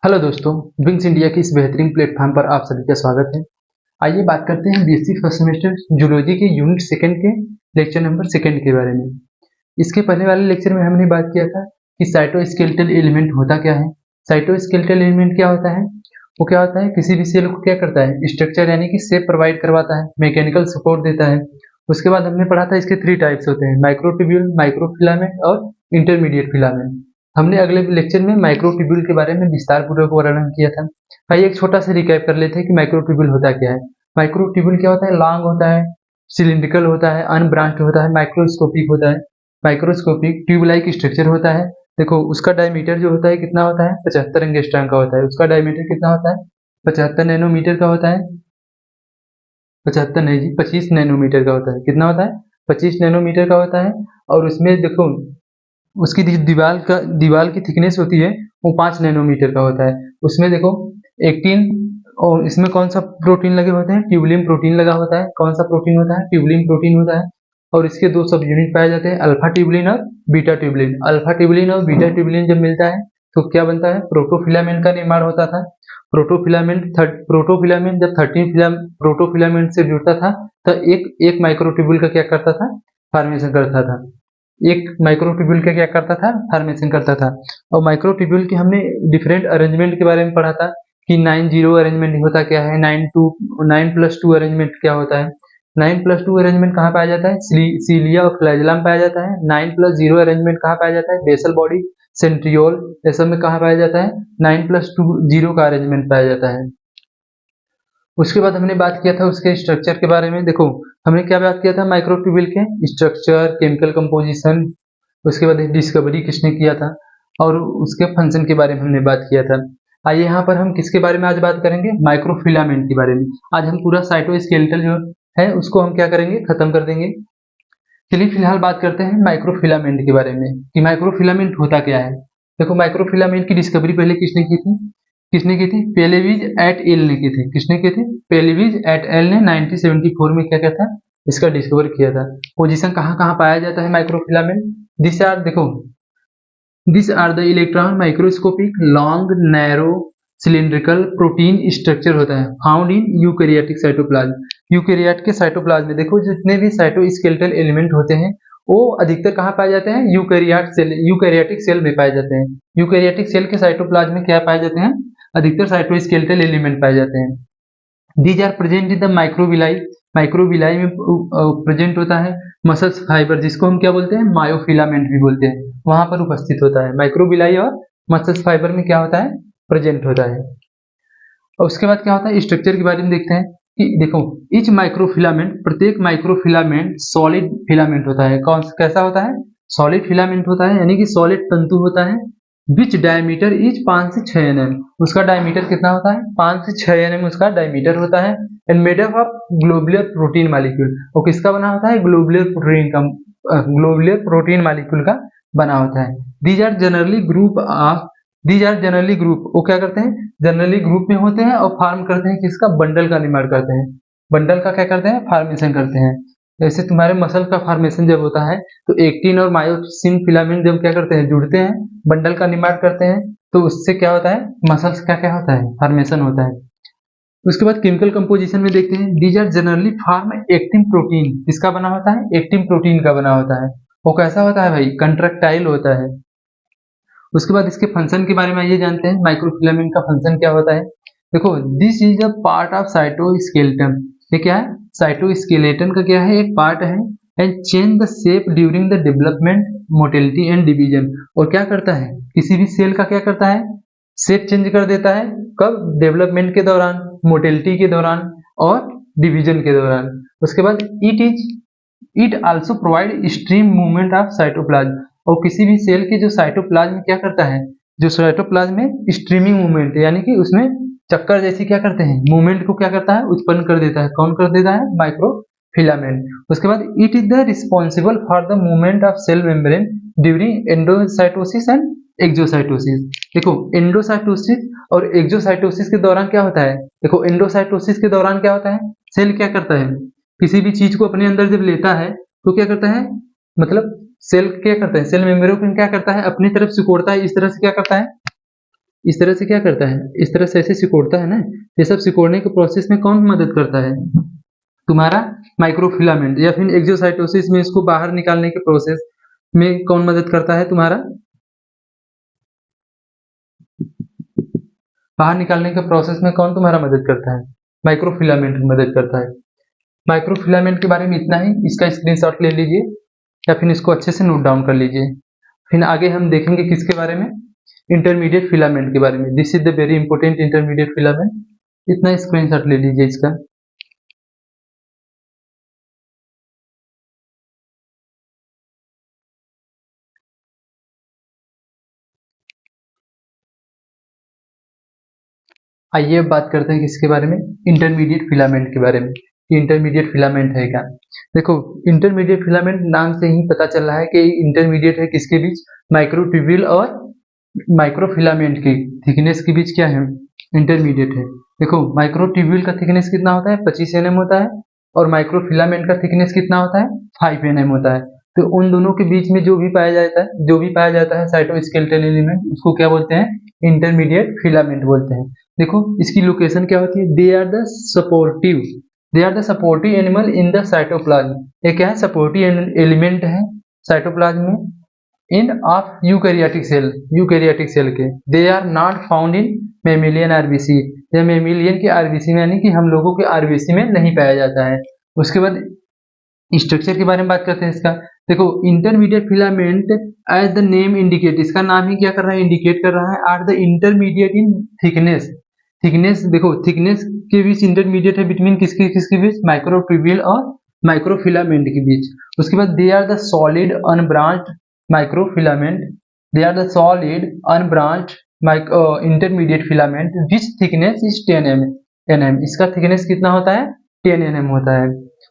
Hello दोस्तों, wings India की इस बेहतरीन प्लेटफॉर्म पर आप सभी का स्वागत है। आइए बात करते हैं बीएससी फर्स्ट सेमेस्टर जूलॉजी के यूनिट सेकंड के लेक्चर नंबर सेकंड के बारे में। इसके पहले वाले लेक्चर में हमने बात किया था कि साइटोस्केलेटल एलिमेंट होता क्या है। साइटोस्केलेटल एलिमेंट क्या होता है? वो क्या होता है, किसी भी सेल को क्या करता है, स्ट्रक्चर यानी कि शेप प्रोवाइड करवाता है, मैकेनिकल सपोर्ट देता है। उसके बाद हमने पढ़ा था इसके 3 टाइप्स होते हैं, माइक्रोट्यूब्यूल, माइक्रोफिलामेंट और इंटरमीडिएट फिलामेंट। हमने अगले लेक्चर में माइक्रोट्यूब्यूल के बारे में विस्तार पूर्वक वर्णन किया था। आइए एक छोटा सा रिकैप कर लेते हैं कि माइक्रोट्यूब्यूल होता क्या है। माइक्रोट्यूब्यूल क्या होता है? लॉन्ग होता है, सिलिंड्रिकल होता है, अनब्रांच्ड होता है, माइक्रोस्कोपिक होता है। माइक्रोस्कोपिक ट्यूब लाइक स्ट्रक्चर होता है। देखो उसका डायमीटर जो होता है कितना होता है, 75 एंगस्ट्रॉम का होता है। उसका डायमीटर कितना होता है, 75 नैनोमीटर का होता है। 75 नहीं जी, 25 नैनोमीटर का होता है। कितना होता है, 25 नैनोमीटर का होता है। और उसमें देखो उसकी दीवार की थिकनेस होती है वो 5 नैनोमीटर का होता है। उसमें देखो 18, और इसमें कौन सा प्रोटीन लगे होते हैं, ट्यूबुलिन प्रोटीन लगा होता है। कौन सा प्रोटीन होता है, ट्यूबुलिन प्रोटीन होता है। और इसके 2 सब यूनिट पाए जाते हैं, अल्फा ट्यूबुलिन और बीटा ट्यूबुलिन। अल्फा ट्यूबुलिन और बीटा ट्यूबुलिन जब मिलता है तो क्या बनता है, प्रोटोफिलामेंट का निर्माण होता था। प्रोटोफिलामेंट जब 13 प्रोटोफिलामेंट से जुड़ता था तो एक माइक्रोट्यूब्यूल का क्या करता था, फॉर्मेशन करता था। एक माइक्रोट्यूब्यूल का क्या करता था, फॉर्मेशन करता था। और माइक्रोट्यूब्यूल के हमने डिफरेंट अरेंजमेंट के बारे में पढ़ा था कि 9-0 अरेंजमेंट होता क्या है, 9+2 अरेंजमेंट क्या होता है। 9+2 अरेंजमेंट कहाँ पाया जाता है, सीलिया और फ्लैजेला में पाया जाता है। 9+0 अरेंजमेंट कहाँ पाया जाता है, बेसल बॉडी, सेंट्रियोल, ये सब में कहाँ पाया जाता है, 9+2 का अरेंजमेंट पाया जाता है। उसके बाद हमने बात किया था उसके स्ट्रक्चर के बारे में। देखो हमने क्या बात किया था, माइक्रोट्यूब्यूल के स्ट्रक्चर, केमिकल कंपोजिशन, उसके बाद डिस्कवरी किसने किया था, और उसके फंक्शन के बारे में हमने बात किया था। आइए यहाँ पर हम किसके बारे में आज बात करेंगे, माइक्रोफिलामेंट के बारे में। आज हम पूरा साइटोस्केलेटल जो है उसको हम क्या करेंगे, खत्म कर देंगे। चलिए फिलहाल बात करते हैं माइक्रोफिलामेंट के बारे में कि माइक्रोफिलामेंट होता क्या है। देखो माइक्रोफिलामेंट की डिस्कवरी पहले किसने की थी, पेलेविज एट एल ने की थी। किसने की थी, पेलेविज एट एल ने 1974 में क्या था, इसका डिस्कवर किया था। पोजीशन कहाँ कहाँ पाया जाता है माइक्रोफिलामेंट, दिस आर, देखो this are the electron microscopic long narrow cylindrical protein structure होता है found in eukaryotic cytoplasm. Eukaryote के साइटोप्लाज्म में देखो जितने भी साइटोस्केलेटल एलिमेंट होते हैं वो अधिकतर कहाँ पाए जाते हैं, यूकैरियोटिक सेल में पाए जाते हैं। यूकैरियोटिक सेल के साइटोप्लाज्म में क्या पाए जाते हैं, अधिकतर साइटोस्केलेटल एलिमेंट पाए जाते हैं। These are present in the microvilli, microvilli में प्रेजेंट होता है मसल्स फाइबर, जिसको हम क्या बोलते हैं, मायोफिलामेंट भी बोलते हैं, वहां पर उपस्थित होता है। माइक्रोविलाई और मसल्स फाइबर में क्या होता है, प्रेजेंट होता है। और उसके बाद क्या होता है, स्ट्रक्चर के बारे में देखते हैं कि देखो इच माइक्रोफिलामेंट, प्रत्येक माइक्रोफिलामेंट सॉलिड फिलामेंट होता है। कौन कैसा होता है, सॉलिड फिलामेंट होता है, यानी कि सॉलिड तंतु होता है। विच डायमीटर इज 5 से 6 एनएम, उसका डायमीटर कितना होता है, 5 से 6 एनएम उसका डायमीटर होता है। And made up of globular protein molecule, और किसका बना होता है, ग्लोबुलर प्रोटीन मॉलिक्यूल का बना होता है। दीज आर जनरली ग्रुप, वो क्या करते हैं, जनरली ग्रुप में होते हैं और फॉर्म करते हैं किसका, बंडल का निर्माण करते हैं। बंडल का क्या करते हैं, फॉर्मेशन करते हैं। जैसे तुम्हारे मसल का फॉर्मेशन जब होता है तो एक्टिन और मायोसिन फिलामेंट जब क्या करते हैं, जुड़ते हैं, बंडल का निर्माण करते हैं, तो उससे क्या होता है, मसल्स का क्या होता है, फॉर्मेशन होता है। उसके बाद केमिकल कंपोजिशन में देखते हैं, these are generally form actin protein, किसका बना होता है, एक्टिन प्रोटीन का बना होता है। वो कैसा होता है भाई, कंट्रैक्टाइल होता है। उसके बाद इसके फंक्शन के बारे में ये जानते हैं, माइक्रोफिलामेंट का फंक्शन क्या होता है। देखो this is a part of cytoskeleton, ये क्या है, साइटोस्केलेटन का क्या है, एक पार्ट है। And change the shape during the development, motility and division, और क्या करता है, किसी भी सेल का क्या करता है, शेप चेंज कर देता है। कब, डेवलपमेंट के दौरान, मोटिलिटी के दौरान और डिवीजन के दौरान। उसके बाद it also provide stream movement of cytoplasm, और किसी भी सेल के जो साइटोप्लाज्म क्या करता है, जो साइटोप्लाज्म में स्ट्रीमिंग मूवमेंट यानी कि उसमें चक्कर जैसी क्या करते हैं, मूवमेंट को क्या करता है, उत्पन्न कर देता है। कौन कर देता है, माइक्रोफिलामेंट। उसके बाद it is the responsible for the movement of cell membrane during endocytosis and exocytosis. देखो एंडोसाइटोसिस और एक्सोसाइटोसिस के दौरान क्या होता है, देखो एंडोसाइटोसिस के दौरान क्या होता है, सेल क्या करता है, किसी भी चीज को अपने अंदर जब लेता है तो क्या करता है, मतलब सेल क्या करता है, सेल मेम्ब्रेन को क्या करता है, अपनी तरफ सिकोड़ता है, इस तरह से क्या करता है, इस तरह से क्या करता है, इस तरह से ऐसे सिकोड़ता है ना। ये सब सिकोड़ने के प्रोसेस में कौन मदद करता है, तुम्हारा माइक्रोफिलामेंट, या फिर एक्सोसाइटोसिस में इसको बाहर निकालने के प्रोसेस में कौन मदद करता है, तुम्हारा बाहर निकालने के प्रोसेस में कौन तुम्हारा मदद करता है, माइक्रोफिलामेंट मदद करता है। माइक्रोफिलामेंट के बारे में इतना ही, इसका स्क्रीनशॉट ले लीजिए या फिर इसको अच्छे से नोट डाउन कर लीजिए। फिर आगे हम देखेंगे किसके बारे में, इंटरमीडिएट फिलामेंट के बारे में। This is the very important intermediate filament. इतना स्क्रीनशॉट ले लीजिए इसका। आइए अब बात करते हैं किसके बारे में, इंटरमीडिएट फिलामेंट के बारे में। कि इंटरमीडिएट फिलामेंट है क्या। देखो, इंटरमीडिएट फिलामेंट नाम से ही पता चल रहा है कि इंटरमीडिएट है किसके बीच, माइक्रोट्यूब्यूल और माइक्रोफिलामेंट की थिकनेस के बीच क्या है, इंटरमीडिएट है। देखो, माइक्रोट्यूब्यूल का थिकनेस कितना होता है, 25 nm होता है, और माइक्रोफिलामेंट का थिकनेस कितना होता है, 5 nm होता है। तो उन दोनों के बीच में जो भी पाया जाता है साइटोस्केलेटल एलिमेंट, उसको क्या बोलते हैं, इंटरमीडिएट फिलामेंट बोलते हैं। देखो, इसकी लोकेशन क्या होती है, they are the supportive animal in the cytoplasm. ये क्या है, सपोर्टिव एलिमेंट है साइटोप्लाज्म में, इन ऑफ यूकैरियोटिक सेल के। They are not found in mammalian RBC, या मेमिलियन की आरबीसी में, यानी कि हम लोगों के आरबीसी में नहीं पाया जाता है। उसके बाद स्ट्रक्चर के बारे में बात करते हैं इसका। देखो, intermediate filament as the name indicate, इसका नाम ही क्या कर रहा है, इंडिकेट कर रहा है, are the intermediate in thickness. देखो, थिकनेस के बीच इंटरमीडिएट है, बिटवीन किसके किसके बीच, माइक्रोट्यूब्यूल और माइक्रोफिलामेंट के बीच। उसके बाद they are the solid unbranched microfilament, they are the solid unbranched intermediate filament which thickness is 10 mm। इसका थिकनेस कितना होता है, 10 mm होता है।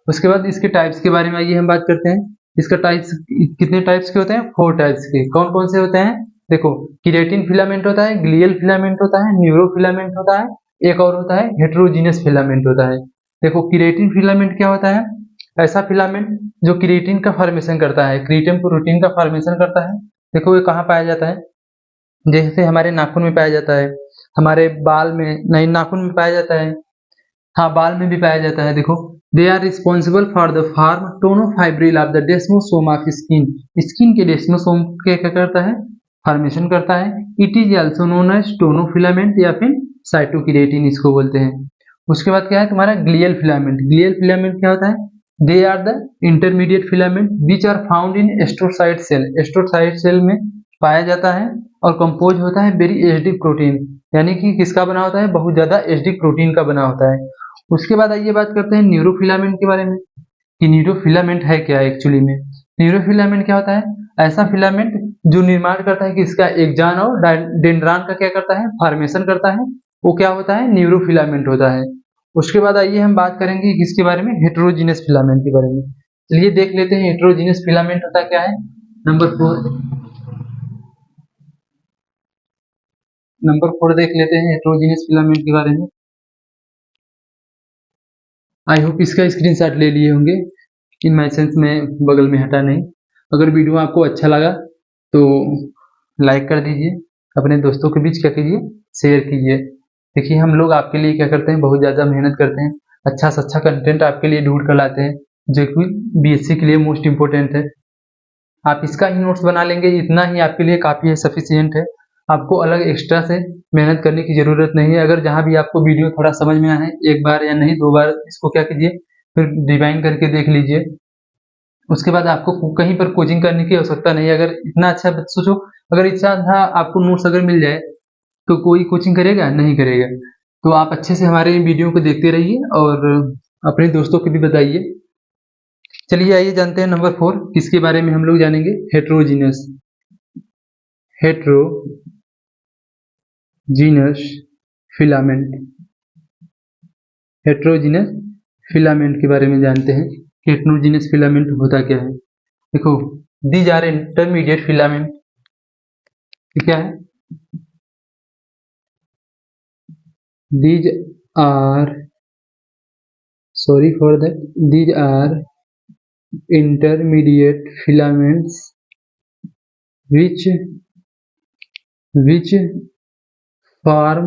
उसके बाद इसके टाइप्स के बारे में आइए हम बात करते हैं। इसका टाइप्स कितने टाइप्स के होते हैं, 4 टाइप्स के। कौन कौन से होते हैं, देखो, किरेटिन फिलामेंट होता है, ग्लियल फिलामेंट होता है, न्यूरोफिलामेंट होता है, एक और होता है हेटेरोजीनियस फिलामेंट होता है। देखो, किरेटिन फिलामेंट क्या होता है, ऐसा फिलामेंट जो किरेटिन का फॉर्मेशन करता है, क्रिएटिन प्रोटीन का फॉर्मेशन करता है। देखो, ये कहाँ पाया जाता है, जैसे हमारे नाखून में पाया जाता है, हमारे बाल में नहीं, नाखून में पाया जाता है, हाँ, बाल में भी पाया जाता है। देखो, they are responsible for the form tonofibril of the desmosome of skin. Skin के डेस्मोसोम क्या क्या करता है, फॉर्मेशन करता है। It is also known as tonofilament या फिर साइटोकिरेटिन इसको बोलते हैं। उसके बाद क्या है तुम्हारा ग्लियल फिलामेंट। ग्लियल फिलामेंट क्या होता है, they are the intermediate filament which are found in astrocyte cell. Astrocyte cell में पाया जाता है और कंपोज होता है वेरी एसिडिक प्रोटीन, यानी कि किसका बना होता है, बहुत ज्यादा एसिडिक प्रोटीन का बना होता है। उसके बाद आइए बात करते हैं न्यूरोफिलामेंट के बारे में, कि न्यूरोफिलामेंट है क्या एक्चुअली में। न्यूरोफिलामेंट क्या होता है, ऐसा फिलामेंट जो निर्माण करता है कि इसका एक्सॉन और डेंड्रान का क्या करता है, फॉर्मेशन करता है, वो क्या होता है, न्यूरोफिलामेंट होता है। उसके बाद आइए हम बात करेंगे किसके बारे में, हेटेरोजीनियस फिलामेंट के बारे में। चलिए देख लेते हैं हेटेरोजीनियस फिलामेंट होता क्या है। नंबर 4 देख लेते हैं हेटेरोजीनियस फिलामेंट के बारे में। आई होप इसका स्क्रीनशॉट ले लिए होंगे, इन माई सेंस में बगल में हटा नहीं। अगर वीडियो आपको अच्छा लगा तो लाइक कर दीजिए, अपने दोस्तों के बीच क्या कीजिए, शेयर कीजिए। देखिए, हम लोग आपके लिए क्या करते हैं, बहुत ज़्यादा मेहनत करते हैं, अच्छा से अच्छा कंटेंट आपके लिए ढूंढ कर लाते हैं, जो कि बीएससी के लिए मोस्ट इम्पोर्टेंट है। आप इसका ही नोट्स बना लेंगे, इतना ही आपके लिए काफ़ी है, सफिशियंट है। आपको अलग एक्स्ट्रा से मेहनत करने की ज़रूरत नहीं है। अगर जहाँ भी आपको वीडियो थोड़ा समझ में आए, एक बार या नहीं 2 बार इसको क्या कीजिए, फिर रिवाइंड करके देख लीजिए। उसके बाद आपको कहीं पर कोचिंग करने की आवश्यकता नहीं है। अगर इतना अच्छा सोचो, अगर इतना अच्छा आपको नोट्स अगर मिल जाए तो कोई कोचिंग करेगा, नहीं करेगा। तो आप अच्छे से हमारे वीडियो को देखते रहिए और अपने दोस्तों को भी बताइए। चलिए आइए जानते हैं नंबर 4 किसके बारे में हम लोग जानेंगे, हेटेरोजीनियस फिलामेंट। हेटेरोजीनियस फिलामेंट के बारे में जानते हैं कि हेटेरोजीनियस फिलामेंट होता क्या है। देखो, दीज आर इंटरमीडिएट फिलामेंट, क्या है, these are sorry for that, these are intermediate filaments which form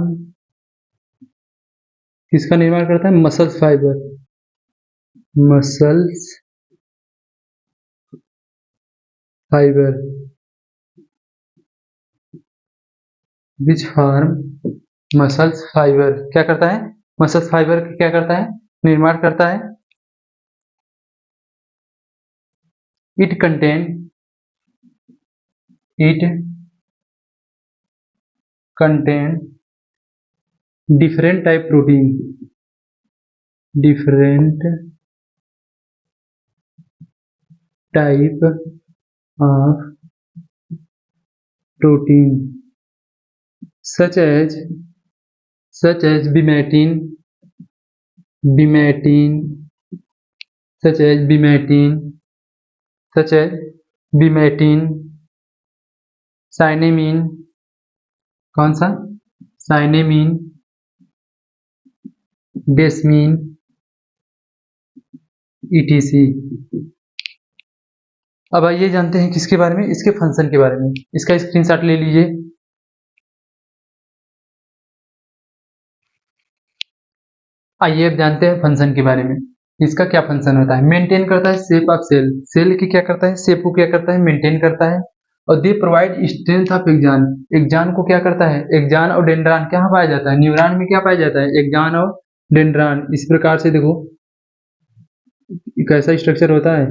किसका निर्माण करता है? Muscles fibre, muscles fibre, which form muscles fibre क्या करता है? मसल्स फाइबर क्या करता है? निर्माण करता है। It contain different type protein, different type of protein such as bimetin, साइनेमीन, कौन सा? साइनेमीन, डेस्मीन, ETC। अब आइए जानते हैं किसके बारे में? इसके फंक्शन के बारे में। इसका स्क्रीनशॉट ले लीजिए। आइए अब जानते हैं फंक्शन के बारे में। इसका क्या फंक्शन होता है? मेंटेन करता है शेप ऑफ सेल, सेल की क्या करता है? शेप को क्या करता है? मेंटेन करता है। और दे प्रोवाइड स्ट्रेंथ ऑफ एक्जान, एक्जान को क्या करता है? एक्जान और डेंड्रान कहाँ पाया जाता है? न्यूरॉन में क्या पाया जाता है? एक्जान और डेंड्रान। इस प्रकार से देखो कैसा स्ट्रक्चर होता है।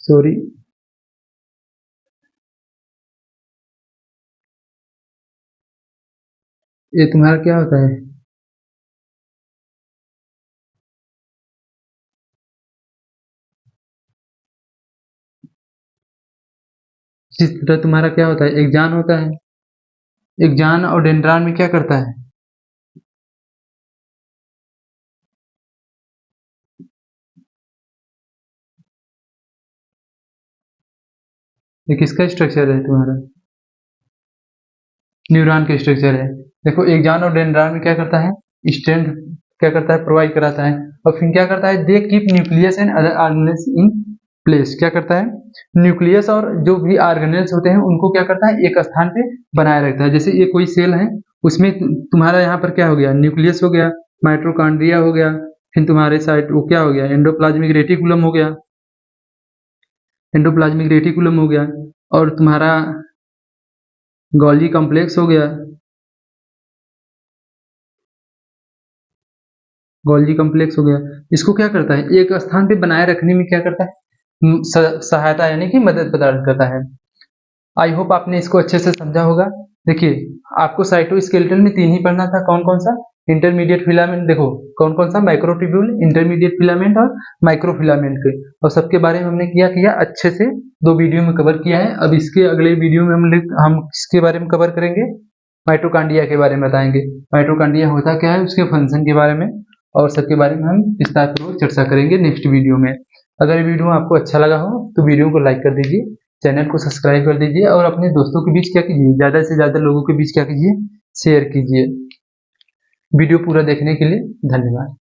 सॉरी, ये तुम्हारा क्या होता है? जिस तरह तुम्हारा क्या होता है? एक्जान होता है। एक्जान और डेंड्रान में क्या करता है? ये किसका स्ट्रक्चर है तुम्हारा? न्यूरॉन का स्ट्रक्चर है। देखो एक्जान और डेंड्रान में क्या करता है? स्ट्रेंथ क्या करता है? प्रोवाइड कराता है। और फिर क्या करता है? They keep nucleus and other organelles in place. क्या करता है? न्यूक्लियस और जो भी ऑर्गेनेल्स होते हैं उनको क्या करता है? एक स्थान पे बनाए रखता है। जैसे ये कोई सेल है, उसमें तुम्हारा यहाँ पर क्या हो गया? न्यूक्लियस हो गया, माइटोकॉन्ड्रिया हो गया, फिर तुम्हारे साइड वो क्या हो गया? एंडोप्लाज्मिक रेटिकुलम हो गया, एंडोप्लाज्मिक रेटिकुलम हो गया, और तुम्हारा गोल्गी कॉम्प्लेक्स हो गया, गोल्गी कॉम्प्लेक्स हो गया। इसको क्या करता है? एक स्थान पे बनाए रखने में क्या करता है? सहायता यानी कि मदद प्रदान करता है। आई होप आपने इसको अच्छे से समझा होगा। देखिए, आपको साइटोस्केलेटन में 3 ही पढ़ना था। कौन कौन सा? इंटरमीडिएट फिलामेंट, देखो कौन कौन सा? माइक्रोट्यूब्यूल, इंटरमीडिएट फिलामेंट और माइक्रोफिलामेंट के। और सबके बारे में हमने किया अच्छे से 2 वीडियो में कवर किया है। अब इसके अगले वीडियो में हम किसके बारे में कवर करेंगे? माइटोकॉन्ड्रिया के बारे में बताएंगे। माइटोकॉन्ड्रिया होता क्या है, उसके फंक्शन के बारे में और सबके बारे में हम विस्तारपूर्वक चर्चा करेंगे नेक्स्ट वीडियो में। अगर ये वीडियो आपको अच्छा लगा हो तो वीडियो को लाइक कर दीजिए, चैनल को सब्सक्राइब कर दीजिए और अपने दोस्तों के बीच क्या कीजिए? ज़्यादा से ज़्यादा लोगों के बीच क्या कीजिए? शेयर कीजिए। वीडियो पूरा देखने के लिए धन्यवाद।